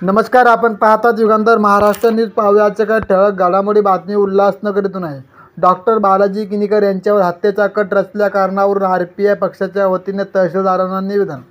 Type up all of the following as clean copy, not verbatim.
नमस्कार, आपण पाहतात युगांतर महाराष्ट्र न्यूज. पाहुयाच्या काय ठळक घडामोडी. बातमी उल्हासनगर इथून आहे. डॉक्टर बालाजी किनीकर यांच्यावर हत्येचा कट रचल्या कारणावरून आरपीआय पक्षाच्या वतीने तहसीलदारांना निवेदन.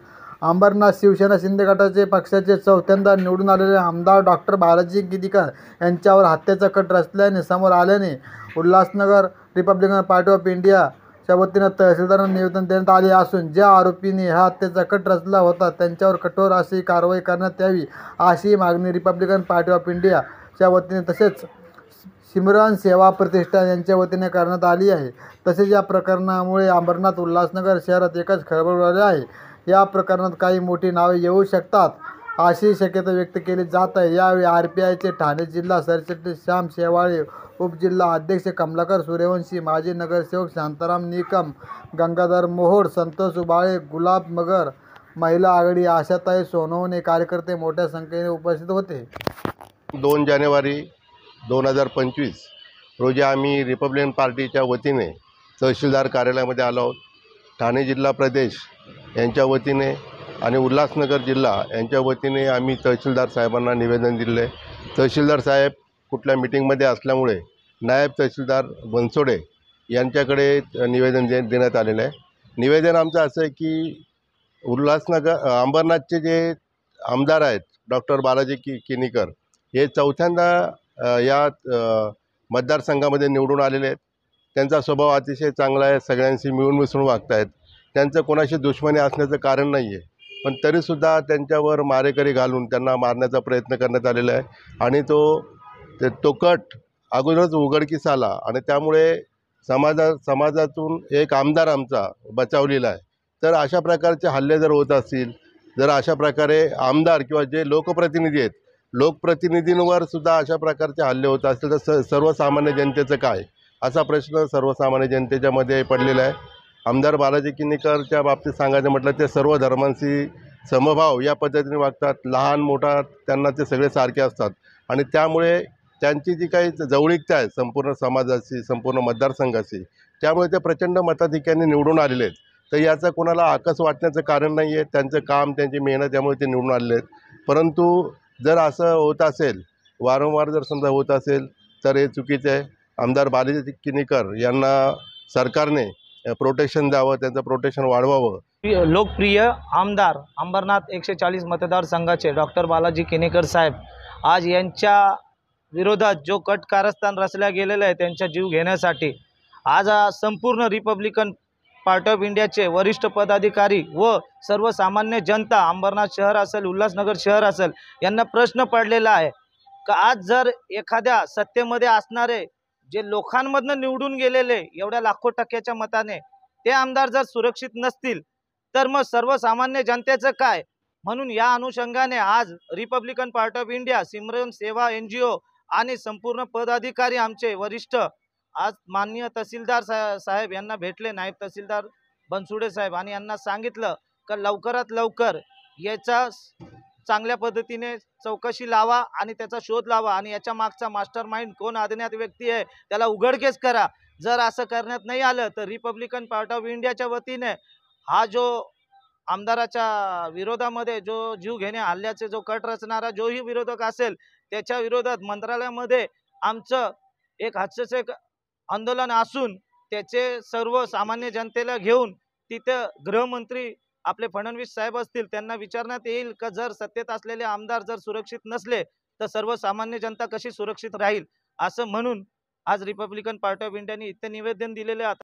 अंबरनाथ शिवसेना शिंदे गटाचे पक्षाचे चौथ्यांदा निवडून आलेले आमदार डॉक्टर बालाजी किनीकर यांच्यावर हत्येचा कट रचल्याने समोर आल्याने Ulhasnagar Republican party of India च्या वतीने तहसीलदारांना निवेदन देण्यात आले असून ज्या आरोपींनी हा हत्येचा कट रचला होता त्यांच्यावर कठोर अशी कारवाई करण्यात यावी अशी मागणी रिपब्लिकन पार्टी ऑफ इंडिया च्या वतीने तसेच सिमरन सेवा प्रतिष्ठान यांच्या वतीने करण्यात आली आहे. तसेच या प्रकरणामुळे अंबरनाथ उल्हासनगर शहरात एकच खळबळ उडाली आहे. या प्रकरणात काही मोठी नावे येऊ शकतात अशी शक्यता व्यक्त केली जात आहे. यावेळी आरपीआयचे ठाणे जिल्हा सरचिटणीस श्याम शेवाळे, उपजिल्हा अध्यक्ष कमलाकर सूर्यवंशी, माजी नगरसेवक शांताराम निकम, गंगाधर मोहोळ, संतोष उबाळे, गुलाब मगर, महिला आघाडी आशाताई सोनवणे, कार्यकर्ते मोठ्या संख्येने उपस्थित होते. 2 जानेवारी 2025 रोजी आम्ही रिपब्लिकन पार्टीच्या वतीने तहसीलदार कार्यालयामध्ये आलो आहोत. ठाणे जिल्हा प्रदेश यांच्या वतीने आणि उल्हासनगर जिल्हा यांच्या वतीने आम्ही तहसीलदार साहेबांना निवेदन दिले. तहसीलदार साहेब कुठल्या मीटिंगमध्ये असल्यामुळे नायब तहसीलदार बनसोडे यांच्याकडे निवेदन देण्यात आलेलं आहे. निवेदन आमचं असं आहे की उल्हासनगर अंबरनाथचे जे आमदार आहेत डॉक्टर बालाजी किनीकर हे चौथ्यांदा या मतदारसंघामध्ये निवडून आलेले आहेत. त्यांचा स्वभाव अतिशय चांगला आहे. सगळ्यांशी मिळून मिसळून वागत आहेत. त्यांचं कोणाशी दुश्मनी असण्याचं कारण नाही आहे, पण तरीसुद्धा त्यांच्यावर मारेकरी घालून त्यांना मारण्याचा प्रयत्न करण्यात आलेला आहे आणि तो कट अगोदरच उघडकीस आला आणि त्यामुळे समाजातून एक आमदार आमचा बचावलेला आहे. तर अशा प्रकारचे हल्ले जर होत असतील, जर अशा प्रकारे आमदार किंवा जे लोकप्रतिनिधी आहेत लोकप्रतिनिधींवर सुद्धा अशा प्रकारचे हल्ले होत असतील तर सर्वसामान्य जनतेचं काय, असा प्रश्न सर्वसामान्य जनतेच्या मध्ये पडलेला आहे. आमदार बालाजी किनीकरच्या बाबतीत सांगायचं म्हटलं ते सर्व धर्मांशी समभाव या पद्धतीने वागतात. लहान मोठा त्यांना ते सगळे सारखे असतात आणि त्यामुळे त्यांची जी काही जवळीकता आहे संपूर्ण समाजाशी, संपूर्ण मतदारसंघाशी, त्यामुळे ते प्रचंड मताधिक्याने निवडून आलेले आहेत. तर याचं कोणाला आकस वाटण्याचं कारण नाही आहे. त्यांचं काम, त्यांची मेहनत यामुळे ते निवडून आलेले आहेत. परंतु जर असं होत असेल, वारंवार जर समजा होत असेल तर हे चुकीचं आहे. आमदार बालाजी किनीकर यांना सरकारने प्रोटेक्शन द्यावं, त्यांचं प्रोटेक्शन वाढवावं. लोकप्रिय आमदार अंबरनाथ 140 मतदारसंघाचे डॉक्टर बालाजी किनीकर साहेब आज यांच्या विरोधात जो कट कारस्थान रचल्या गेलेलं आहे त्यांचा जीव घेण्यासाठी आज संपूर्ण रिपब्लिकन पार्टी ऑफ इंडियाचे वरिष्ठ पदाधिकारी व सर्वसामान्य जनता, अंबरनाथ शहर असेल, उल्हासनगर शहर असेल, यांना प्रश्न पडलेला आहे का आज जर एखाद्या सत्तेमध्ये असणारे जे लोकांमधनं निवडून गेलेले एवढ्या लाखो टक्क्याच्या मताने ते आमदार जर सुरक्षित नसतील तर मग सर्वसामान्य जनतेचं काय. म्हणून या अनुषंगाने आज Republican party of India, Simran सेवा NGO आणि संपूर्ण पदाधिकारी आमचे वरिष्ठ आज माननीय तहसीलदार साहेब यांना भेटले, नायब तहसीलदार बनसोडे साहेब, आणि यांना सांगितलं की लवकरात लवकर याचा चांगल्या पद्धतीने चौकशी लावा आणि त्याचा शोध लावा आणि याच्या मागचा मास्टर माइंड कोण अज्ञात व्यक्ती आहे त्याला उघडकीस करा. जर असं करण्यात नाही आलं तर रिपब्लिकन पार्टी ऑफ इंडियाच्या वतीने हा जो आमदाराच्या विरोधामध्ये जो जीव घेणे हल्ल्याचे जो कट रचणारा जोही विरोधक असेल त्याच्या विरोधात मंत्रालयामध्ये आमचं एक हास्यसेक आंदोलन असून त्याचे सर्व सामान्य जनतेला घेऊन तिथे गृहमंत्री आपले फडणवीस साहेब असतील त्यांना विचारण्यात येईल का जर सत्तेत असलेले आमदार जर सुरक्षित नसले तर सर्वसामान्य जनता कशी सुरक्षित राहील, असं म्हणून आज रिपब्लिकन पार्टी ऑफ इंडियाने इथे निवेदन दिलेले आहे.